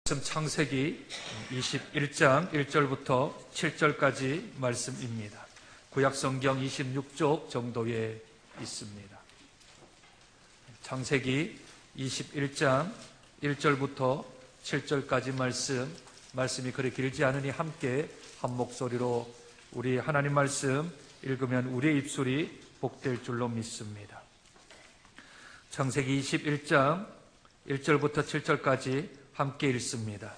창세기 21장 1절부터 7절까지 말씀입니다. 구약성경 26쪽 정도에 있습니다. 창세기 21장 1절부터 7절까지 말씀이 그리 길지 않으니 함께 한 목소리로 우리 하나님 말씀 읽으면 우리의 입술이 복될 줄로 믿습니다. 창세기 21장 1절부터 7절까지 함께 읽습니다.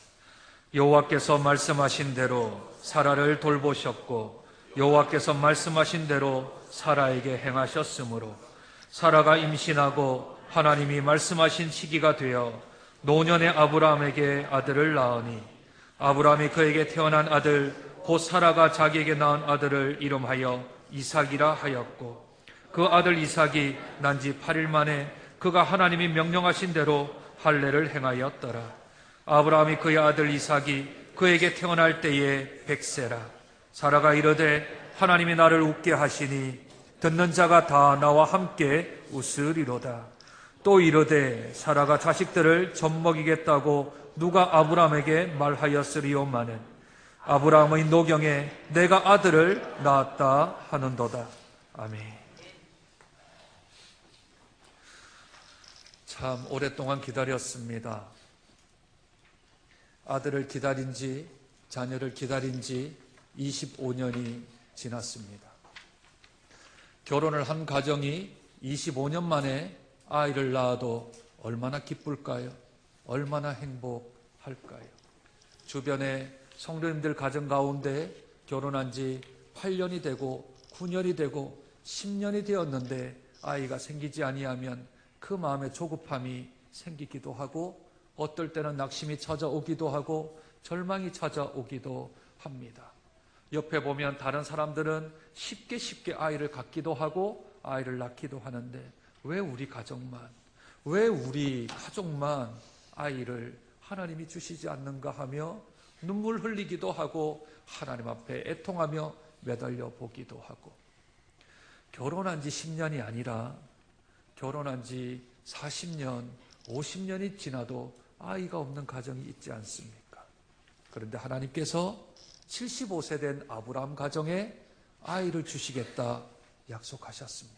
여호와께서 말씀하신 대로 사라를 돌보셨고 여호와께서 말씀하신 대로 사라에게 행하셨으므로 사라가 임신하고 하나님이 말씀하신 시기가 되어 노년의 아브라함에게 아들을 낳으니 아브라함이 그에게 태어난 아들 곧 사라가 자기에게 낳은 아들을 이름하여 이삭이라 하였고 그 아들 이삭이 난 지 8일 만에 그가 하나님이 명령하신 대로 할례를 행하였더라. 아브라함이 그의 아들 이삭이 그에게 태어날 때에 100세라. 사라가 이르되 하나님이 나를 웃게 하시니 듣는 자가 다 나와 함께 웃으리로다. 또 이르되 사라가 자식들을 젖먹이겠다고 누가 아브라함에게 말하였으리오마는 아브라함의 노경에 내가 아들을 낳았다 하는도다. 아멘. 참 오랫동안 기다렸습니다. 아들을 기다린 지, 자녀를 기다린 지 25년이 지났습니다. 결혼을 한 가정이 25년 만에 아이를 낳아도 얼마나 기쁠까요? 얼마나 행복할까요? 주변에 성도님들 가정 가운데 결혼한 지 8년이 되고 9년이 되고 10년이 되었는데 아이가 생기지 아니하면 그 마음에 조급함이 생기기도 하고 어떨 때는 낙심이 찾아오기도 하고 절망이 찾아오기도 합니다. 옆에 보면 다른 사람들은 쉽게 아이를 갖기도 하고 아이를 낳기도 하는데 왜 우리 가정만, 왜 우리 가족만 아이를 하나님이 주시지 않는가 하며 눈물 흘리기도 하고 하나님 앞에 애통하며 매달려 보기도 하고 결혼한 지 10년이 아니라 결혼한 지 40년, 50년이 지나도 아이가 없는 가정이 있지 않습니까? 그런데 하나님께서 75세 된 아브라함 가정에 아이를 주시겠다 약속하셨습니다.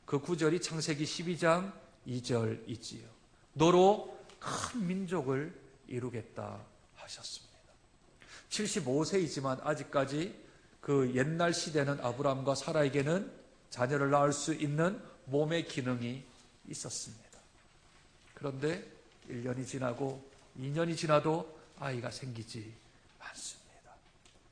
그 구절이 창세기 12장 2절이지요. 너로 큰 민족을 이루겠다 하셨습니다. 75세이지만 아직까지 그 옛날 시대는 아브라함과 사라에게는 자녀를 낳을 수 있는 몸의 기능이 있었습니다. 그런데 1년이 지나고 2년이 지나도 아이가 생기지 않습니다.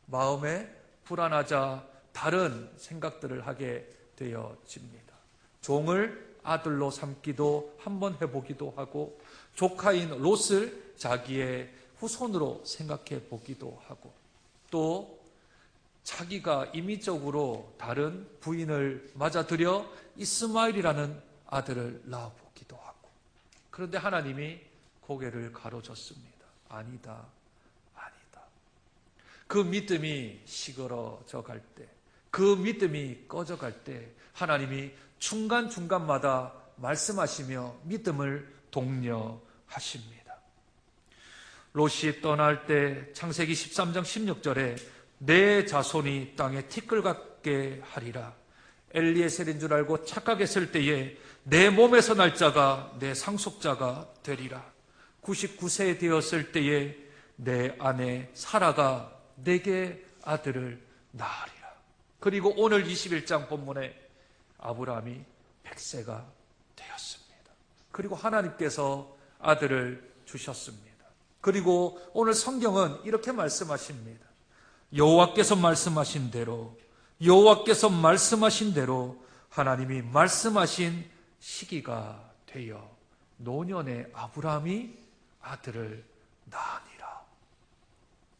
마음에 불안하자 다른 생각들을 하게 되어집니다. 종을 아들로 삼기도 한번 해보기도 하고 조카인 롯을 자기의 후손으로 생각해 보기도 하고 또 자기가 임의적으로 다른 부인을 맞아들여 이스마엘이라는 아들을 낳아보기도 하고 그런데 하나님이 고개를 가로젓습니다. 아니다. 그 믿음이 시그러져 갈 때, 그 믿음이 꺼져갈 때 하나님이 중간중간마다 말씀하시며 믿음을 독려하십니다. 롯이 떠날 때 창세기 13장 16절에 내 자손이 땅에 티끌 같게 하리라. 엘리에셀인 줄 알고 착각했을 때에 내 몸에서 날 자가 내 상속자가 되리라. 99세 되었을 때에 내 아내 사라가 내게 아들을 낳으리라. 그리고 오늘 21장 본문에 아브라함이 100세가 되었습니다. 그리고 하나님께서 아들을 주셨습니다. 그리고 오늘 성경은 이렇게 말씀하십니다. 여호와께서 말씀하신 대로 하나님이 말씀하신 시기가 되어 노년의 아브라함이 아들을 낳으니라.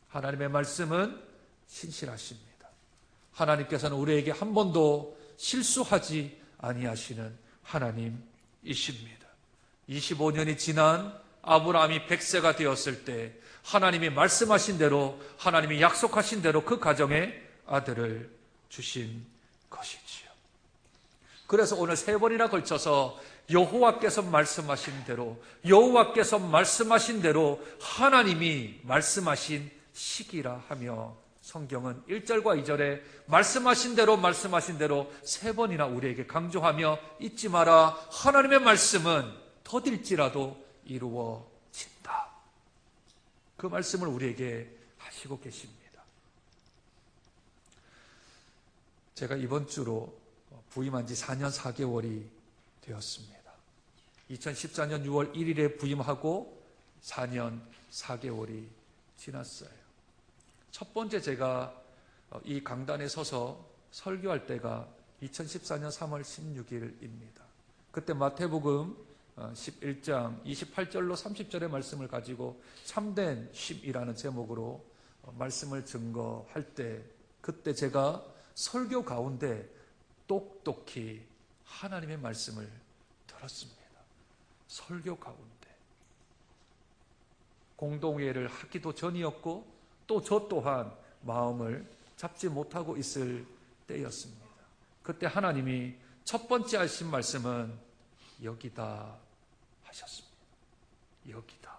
하나님의 말씀은 신실하십니다. 하나님께서는 우리에게 한 번도 실수하지 아니하시는 하나님이십니다. 25년이 지난 아브라함이 100세가 되었을 때 하나님이 말씀하신 대로 하나님이 약속하신 대로 그 가정에 아들을 주신 것이지요. 그래서 오늘 3번이나 걸쳐서 여호와께서 말씀하신 대로, 여호와께서 말씀하신 대로 하나님이 말씀하신 시기라 하며 성경은 1절과 2절에 말씀하신 대로 3번이나 우리에게 강조하며 잊지 마라. 하나님의 말씀은 더딜지라도 이루어진다. 그 말씀을 우리에게 하시고 계십니다. 제가 이번 주로 부임한 지 4년 4개월이 되었습니다. 2014년 6월 1일에 부임하고 4년 4개월이 지났어요. 첫 번째 제가 이 강단에 서서 설교할 때가 2014년 3월 16일입니다. 그때 마태복음 11장 28절로 30절의 말씀을 가지고 참된 쉼이라는 제목으로 말씀을 증거할 때, 그때 제가 설교 가운데 똑똑히 하나님의 말씀을 들었습니다. 설교 가운데. 공동회를 하기도 전이었고 또 저 또한 마음을 잡지 못하고 있을 때였습니다. 그때 하나님이 첫 번째 하신 말씀은 여기다 하셨습니다. 여기다.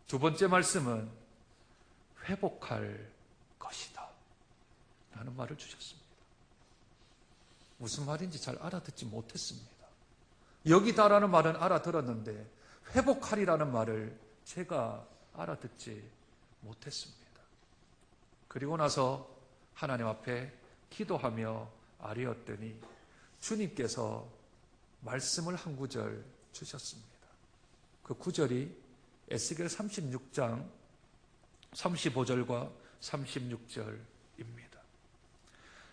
두 번째 말씀은 회복할 것이다 라는 말을 주셨습니다. 무슨 말인지 잘 알아듣지 못했습니다. 여기다라는 말은 알아들었는데 회복하리라는 말을 제가 알아듣지 못했습니다. 그리고 나서 하나님 앞에 기도하며 아뢰었더니 주님께서 말씀을 한 구절 주셨습니다. 그 구절이 에스겔 36장 35절과 36절입니다.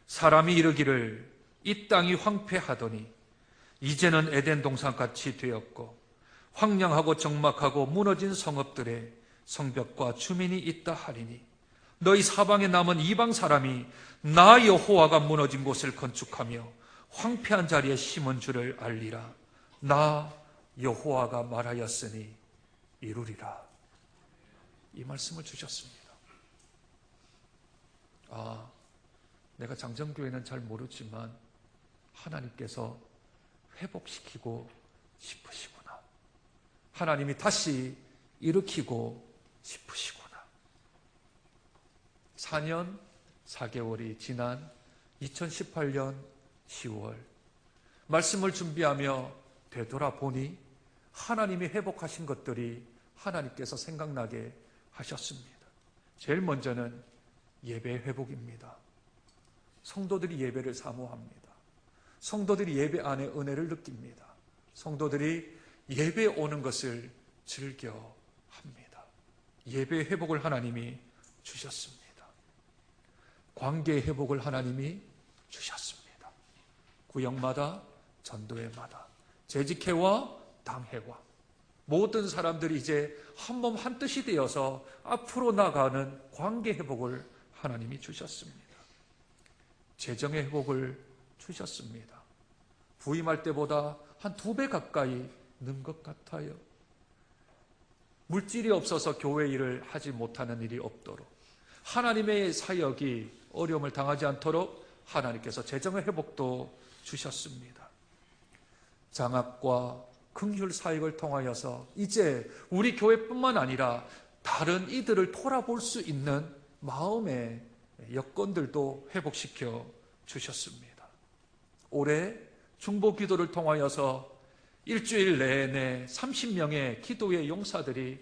사람이 이르기를 이 땅이 황폐하더니 이제는 에덴 동산같이 되었고 황량하고 적막하고 무너진 성읍들에 성벽과 주민이 있다 하리니 너희 사방에 남은 이방 사람이 나 여호와가 무너진 곳을 건축하며 황폐한 자리에 심은 줄을 알리라. 나 여호와가 말하였으니 이루리라. 이 말씀을 주셨습니다. 내가 장정교회는 잘 모르지만 하나님께서 회복시키고 싶으시구나. 하나님이 다시 일으키고 싶으시구나. 4년 4개월이 지난 2018년 10월 말씀을 준비하며 되돌아보니 하나님이 회복하신 것들이 하나님께서 생각나게 하셨습니다. 제일 먼저는 예배 회복입니다. 성도들이 예배를 사모합니다. 성도들이 예배 안에 은혜를 느낍니다. 성도들이 예배에 오는 것을 즐겨합니다. 예배 회복을 하나님이 주셨습니다. 관계의 회복을 하나님이 주셨습니다. 구역마다, 전도회마다, 재직회와 당회와 모든 사람들이 이제 한 몸 한 뜻이 되어서 앞으로 나가는 관계 회복을 하나님이 주셨습니다. 재정의 회복을 주셨습니다. 부임할 때보다 한 2배 가까이 는 것 같아요. 물질이 없어서 교회 일을 하지 못하는 일이 없도록, 하나님의 사역이 어려움을 당하지 않도록 하나님께서 재정의 회복도 주셨습니다. 장학과 긍휼 사역을 통하여서 이제 우리 교회뿐만 아니라 다른 이들을 돌아볼 수 있는 마음의 여건들도 회복시켜 주셨습니다. 올해 중보 기도를 통하여서 일주일 내내 30명의 기도의 용사들이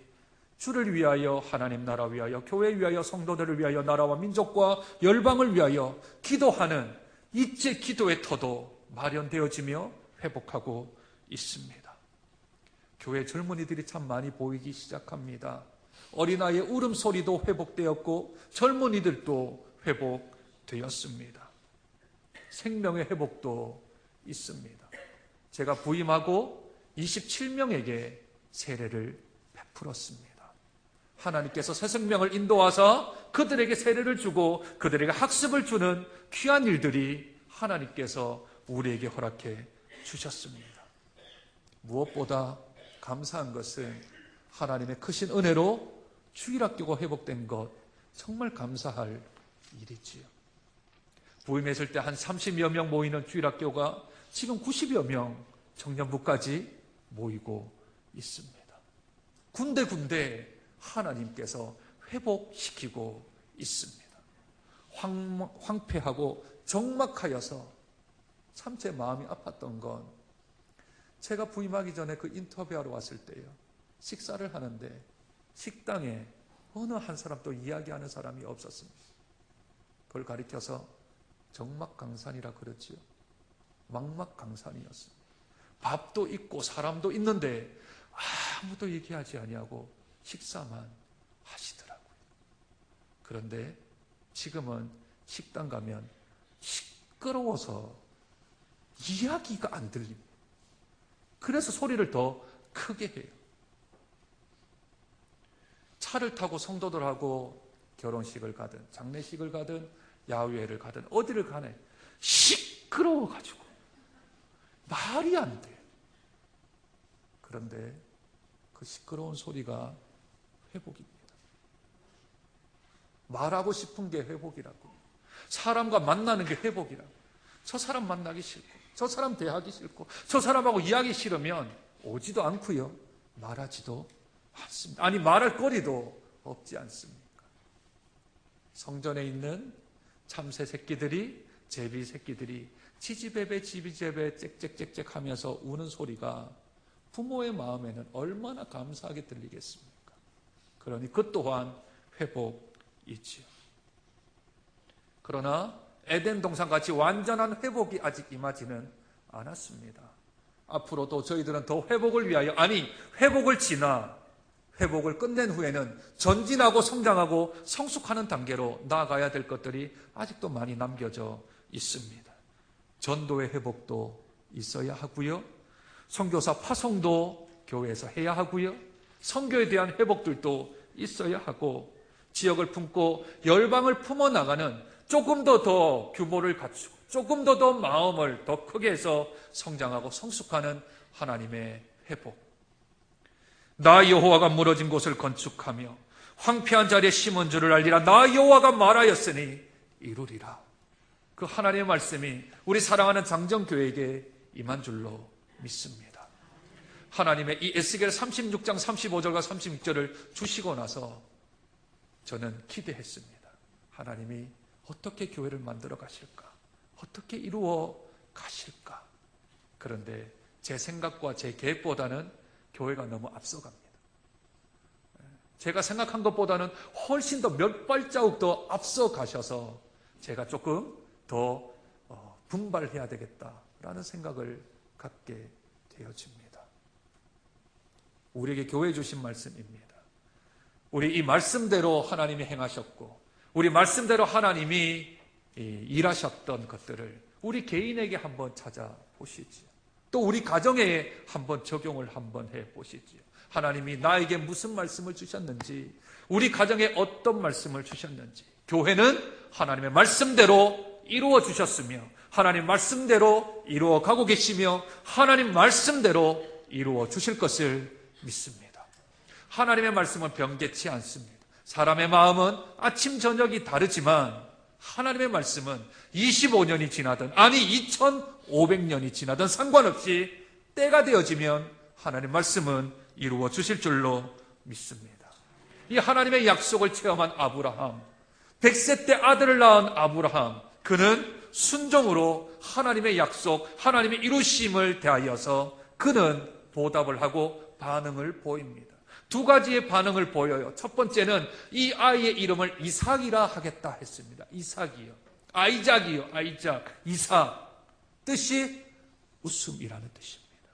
주를 위하여, 하나님 나라 위하여, 교회 위하여, 성도들을 위하여, 나라와 민족과 열방을 위하여 기도하는 일제 기도의 터도 마련되어지며 회복하고 있습니다. 교회 젊은이들이 참 많이 보이기 시작합니다. 어린아이의 울음소리도 회복되었고 젊은이들도 회복되었습니다. 생명의 회복도 있습니다. 제가 부임하고 27명에게 세례를 베풀었습니다. 하나님께서 새 생명을 인도하사 그들에게 세례를 주고 그들에게 학습을 주는 귀한 일들이 하나님께서 우리에게 허락해 주셨습니다. 무엇보다 감사한 것은 하나님의 크신 은혜로 주일학교가 회복된 것, 정말 감사할 일이지요. 부임했을 때 한 30여 명 모이는 주일학교가 지금 90여 명 청년부까지 모이고 있습니다. 군데군데 하나님께서 회복시키고 있습니다. 황폐하고 적막하여서 참 제 마음이 아팠던 건, 제가 부임하기 전에 그 인터뷰하러 왔을 때요, 식사를 하는데 식당에 어느 한 사람도 이야기하는 사람이 없었습니다. 그걸 가리켜서 적막강산이라 그러지요. 망막강산이었습니다. 밥도 있고 사람도 있는데 아무도 얘기하지 아니하고 식사만 하시더라고요. 그런데 지금은 식당 가면 시끄러워서 이야기가 안 들립니다. 그래서 소리를 더 크게 해요. 차를 타고 성도들하고 결혼식을 가든 장례식을 가든 야외를 가든 어디를 가네, 시끄러워가지고 말이 안 돼요. 그런데 그 시끄러운 소리가 회복입니다. 말하고 싶은 게 회복이라고, 사람과 만나는 게 회복이라고. 저 사람 만나기 싫고, 저 사람 대하기 싫고, 저 사람하고 이야기 싫으면 오지도 않고요, 말하지도 않습니다. 아니, 말할 거리도 없지 않습니까? 성전에 있는 참새 새끼들이, 제비 새끼들이 지지배배 지지배배 짹짹짹짹 하면서 우는 소리가 부모의 마음에는 얼마나 감사하게 들리겠습니까? 그러니 그 또한 회복이지요. 그러나 에덴 동산같이 완전한 회복이 아직 임하지는 않았습니다. 앞으로도 저희들은 더 회복을 위하여, 아니 회복을 지나 회복을 끝낸 후에는 전진하고 성장하고 성숙하는 단계로 나아가야 될 것들이 아직도 많이 남겨져 있습니다. 전도의 회복도 있어야 하고요, 선교사 파송도 교회에서 해야 하고요, 선교에 대한 회복들도 있어야 하고, 지역을 품고 열방을 품어나가는 조금 더 규모를 갖추고 조금 더 마음을 더 크게 해서 성장하고 성숙하는 하나님의 회복. 나 여호와가 무너진 곳을 건축하며 황폐한 자리에 심은 줄을 알리라. 나 여호와가 말하였으니 이루리라. 그 하나님의 말씀이 우리 사랑하는 장정교회에게 임한 줄로 믿습니다. 하나님의 이 에스겔 36장 35절과 36절을 주시고 나서 저는 기대했습니다. 하나님이 어떻게 교회를 만들어 가실까? 어떻게 이루어 가실까? 그런데 제 생각과 제 계획보다는 교회가 너무 앞서갑니다. 제가 생각한 것보다는 훨씬 더 몇 발자국 더 앞서 가셔서 제가 조금 더 분발해야 되겠다라는 생각을 갖게 되어집니다. 우리에게 교회 주신 말씀입니다. 우리 이 말씀대로 하나님이 행하셨고, 우리 말씀대로 하나님이 일하셨던 것들을 우리 개인에게 한번 찾아보시지요. 또 우리 가정에 한번 적용을 한번 해보시지요. 하나님이 나에게 무슨 말씀을 주셨는지, 우리 가정에 어떤 말씀을 주셨는지, 교회는 하나님의 말씀대로 이루어 주셨으며 하나님 말씀대로 이루어 가고 계시며 하나님 말씀대로 이루어 주실 것을 믿습니다. 하나님의 말씀은 변개치 않습니다. 사람의 마음은 아침 저녁이 다르지만 하나님의 말씀은 25년이 지나든 아니 2500년이 지나든 상관없이 때가 되어지면 하나님의 말씀은 이루어 주실 줄로 믿습니다. 이 하나님의 약속을 체험한 아브라함, 100세 때 아들을 낳은 아브라함, 그는 순종으로 하나님의 약속, 하나님의 이루심을 대하여서 그는 보답을 하고 반응을 보입니다. 두 가지의 반응을 보여요. 첫 번째는 이 아이의 이름을 이삭이라 하겠다 했습니다. 이삭이요. 아이작이요. 아이작. 이삭. 뜻이 웃음이라는 뜻입니다.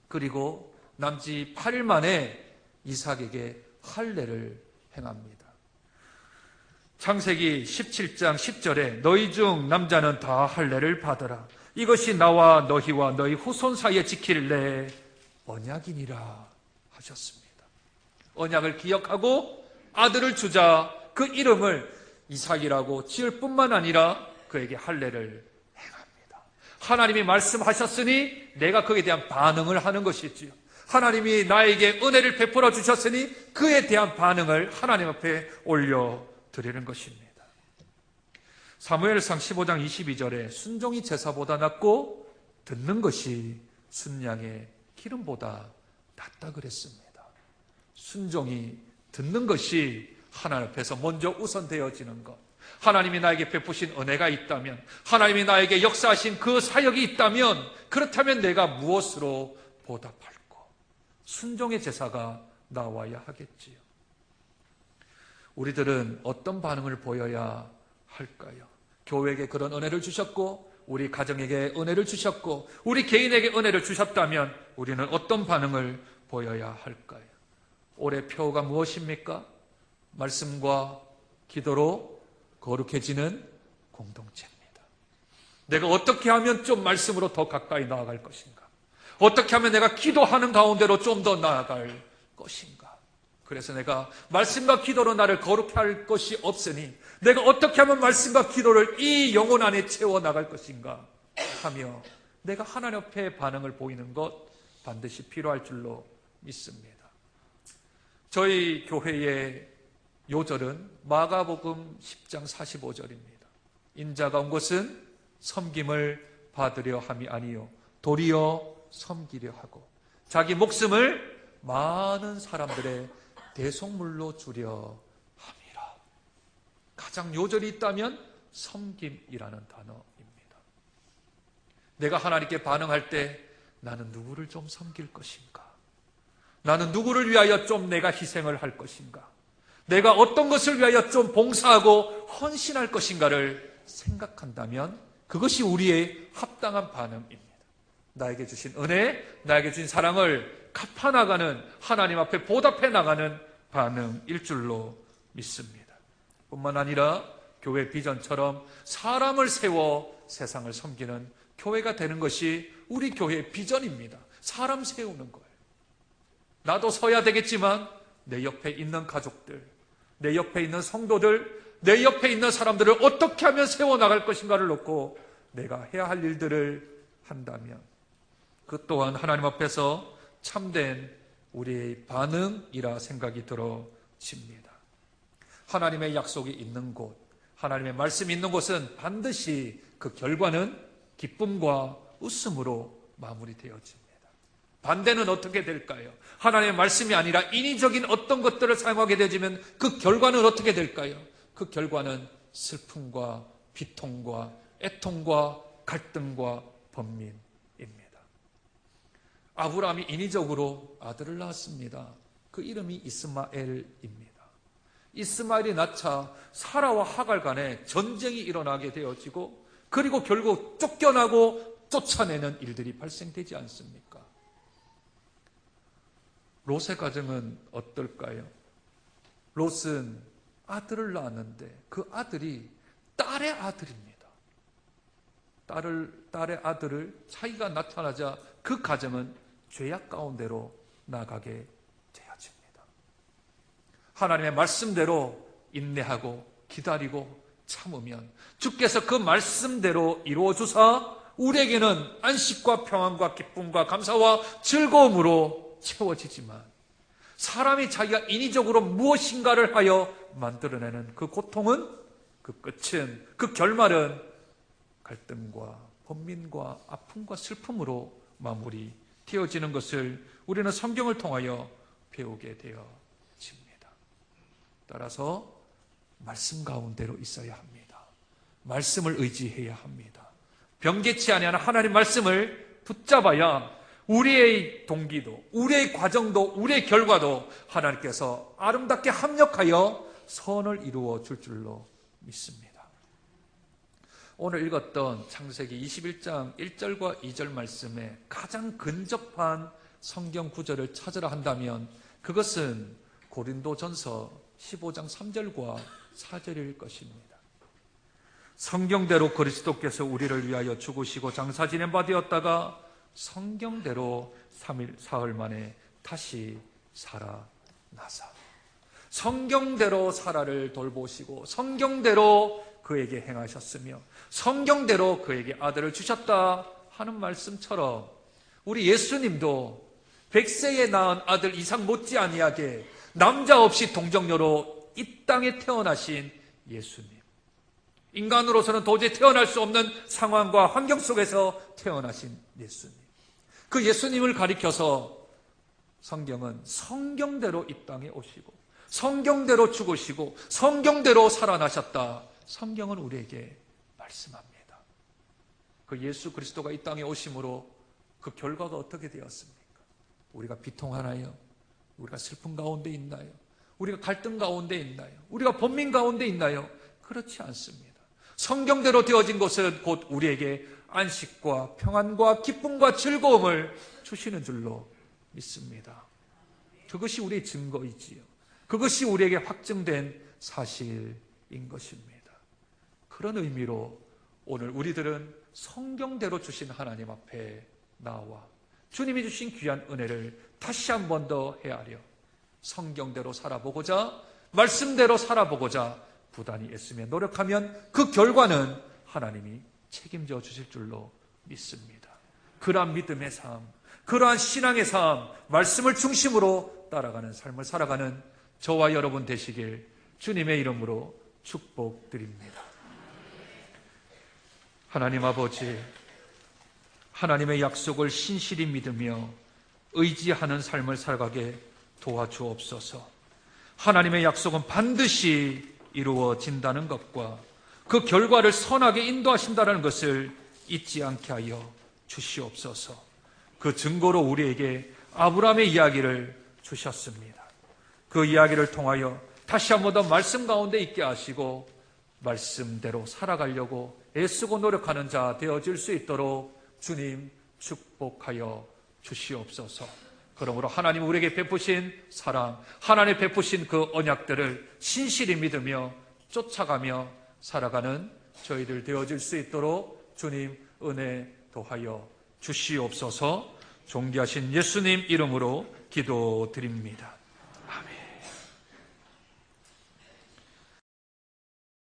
그리고 남지 8일 만에 이삭에게 할례를 행합니다. 창세기 17장 10절에 너희 중 남자는 다 할례를 받으라. 이것이 나와 너희와 너희 후손 사이에 지킬 내 언약이니라 하셨습니다. 언약을 기억하고 아들을 주자 그 이름을 이삭이라고 지을 뿐만 아니라 그에게 할례를 행합니다. 하나님이 말씀하셨으니 내가 거기에 대한 반응을 하는 것이지요. 하나님이 나에게 은혜를 베풀어 주셨으니 그에 대한 반응을 하나님 앞에 올려드리는 것입니다. 사무엘상 15장 22절에 순종이 제사보다 낫고 듣는 것이 순양의 기름보다 낫다 그랬습니다. 순종이 듣는 것이 하나님 앞에서 먼저 우선되어지는 것. 하나님이 나에게 베푸신 은혜가 있다면, 하나님이 나에게 역사하신 그 사역이 있다면, 그렇다면 내가 무엇으로 보답할까? 순종의 제사가 나와야 하겠지요. 우리들은 어떤 반응을 보여야 할까요? 교회에게 그런 은혜를 주셨고, 우리 가정에게 은혜를 주셨고, 우리 개인에게 은혜를 주셨다면 우리는 어떤 반응을 보여야 할까요? 올해 표가 무엇입니까? 말씀과 기도로 거룩해지는 공동체입니다. 내가 어떻게 하면 좀 말씀으로 더 가까이 나아갈 것인가? 어떻게 하면 내가 기도하는 가운데로 좀 더 나아갈 것인가? 그래서 내가 말씀과 기도로 나를 거룩해 할 것이 없으니 내가 어떻게 하면 말씀과 기도를 이 영혼 안에 채워나갈 것인가 하며 내가 하나님 앞에 반응을 보이는 것 반드시 필요할 줄로 믿습니다. 저희 교회의 요절은 마가복음 10장 45절입니다. 인자가 온 것은 섬김을 받으려 함이 아니요 도리어 섬기려 하고 자기 목숨을 많은 사람들의 대속물로 주려 함이라. 가장 요절이 있다면 섬김이라는 단어입니다. 내가 하나님께 반응할 때 나는 누구를 좀 섬길 것인가? 나는 누구를 위하여 좀 내가 희생을 할 것인가? 내가 어떤 것을 위하여 좀 봉사하고 헌신할 것인가를 생각한다면 그것이 우리의 합당한 반응입니다. 나에게 주신 은혜, 나에게 주신 사랑을 갚아나가는, 하나님 앞에 보답해 나가는 반응일 줄로 믿습니다. 뿐만 아니라 교회 비전처럼 사람을 세워 세상을 섬기는 교회가 되는 것이 우리 교회의 비전입니다. 사람 세우는 거예요. 나도 서야 되겠지만 내 옆에 있는 가족들, 내 옆에 있는 성도들, 내 옆에 있는 사람들을 어떻게 하면 세워나갈 것인가를 놓고 내가 해야 할 일들을 한다면 그 또한 하나님 앞에서 참된 우리의 반응이라 생각이 들어집니다. 하나님의 약속이 있는 곳, 하나님의 말씀이 있는 곳은 반드시 그 결과는 기쁨과 웃음으로 마무리되어집니다. 반대는 어떻게 될까요? 하나님의 말씀이 아니라 인위적인 어떤 것들을 사용하게 되어지면 그 결과는 어떻게 될까요? 그 결과는 슬픔과 비통과 애통과 갈등과 번민입니다. 아브라함이 인위적으로 아들을 낳았습니다. 그 이름이 이스마엘입니다. 이스마엘이 낳자 사라와 하갈 간에 전쟁이 일어나게 되어지고 그리고 결국 쫓겨나고 쫓아내는 일들이 발생되지 않습니까? 롯의 가정은 어떨까요? 롯은 아들을 낳았는데 그 아들이 딸의 아들입니다. 딸의 아들을 자기가 나타나자 그 가정은 죄악 가운데로 나가게 되어집니다. 하나님의 말씀대로 인내하고 기다리고 참으면 주께서 그 말씀대로 이루어 주사 우리에게는 안식과 평안과 기쁨과 감사와 즐거움으로 채워지지만 사람이 자기가 인위적으로 무엇인가를 하여 만들어내는 그 고통은, 그 끝은, 그 결말은 갈등과 번민과 아픔과 슬픔으로 마무리되어지는 것을 우리는 성경을 통하여 배우게 되어집니다. 따라서 말씀 가운데로 있어야 합니다. 말씀을 의지해야 합니다. 변개치 아니하는 하나님 말씀을 붙잡아야 우리의 동기도, 우리의 과정도, 우리의 결과도 하나님께서 아름답게 합력하여 선을 이루어 줄 줄로 믿습니다. 오늘 읽었던 창세기 21장 1절과 2절 말씀에 가장 근접한 성경 구절을 찾으라 한다면 그것은 고린도전서 15장 3절과 4절일 것입니다. 성경대로 그리스도께서 우리를 위하여 죽으시고 장사 지낸 바 되었다가 성경대로 3일 사흘 만에 다시 살아나사 성경대로 사라를 돌보시고 성경대로 그에게 행하셨으며 성경대로 그에게 아들을 주셨다 하는 말씀처럼 우리 예수님도 100세에 낳은 아들 이상 못지 아니하게 남자 없이 동정녀로 이 땅에 태어나신 예수님, 인간으로서는 도저히 태어날 수 없는 상황과 환경 속에서 태어나신 예수님. 그 예수님을 가리켜서 성경은 성경대로 이 땅에 오시고 성경대로 죽으시고 성경대로 살아나셨다. 성경은 우리에게 말씀합니다. 그 예수 그리스도가 이 땅에 오심으로 그 결과가 어떻게 되었습니까? 우리가 비통하나요? 우리가 슬픔 가운데 있나요? 우리가 갈등 가운데 있나요? 우리가 번민 가운데 있나요? 그렇지 않습니다. 성경대로 되어진 것은 곧 우리에게 안식과 평안과 기쁨과 즐거움을 주시는 줄로 믿습니다. 그것이 우리의 증거이지요. 그것이 우리에게 확증된 사실인 것입니다. 그런 의미로 오늘 우리들은 성경대로 주신 하나님 앞에 나와 주님이 주신 귀한 은혜를 다시 한 번 더 헤아려 성경대로 살아보고자, 말씀대로 살아보고자 부단히 애쓰며 노력하면 그 결과는 하나님이 책임져 주실 줄로 믿습니다. 그러한 믿음의 삶, 그러한 신앙의 삶, 말씀을 중심으로 따라가는 삶을 살아가는 저와 여러분 되시길 주님의 이름으로 축복드립니다. 하나님 아버지, 하나님의 약속을 신실히 믿으며 의지하는 삶을 살아가게 도와주옵소서. 하나님의 약속은 반드시 이루어진다는 것과 그 결과를 선하게 인도하신다는 것을 잊지 않게 하여 주시옵소서. 그 증거로 우리에게 아브라함의 이야기를 주셨습니다. 그 이야기를 통하여 다시 한 번 더 말씀 가운데 있게 하시고 말씀대로 살아가려고 애쓰고 노력하는 자 되어질 수 있도록 주님 축복하여 주시옵소서. 그러므로 하나님 우리에게 베푸신 사랑, 하나님 베푸신 그 언약들을 신실히 믿으며 쫓아가며 살아가는 저희들 되어질 수 있도록 주님 은혜 더하여 주시옵소서. 존귀하신 예수님 이름으로 기도드립니다.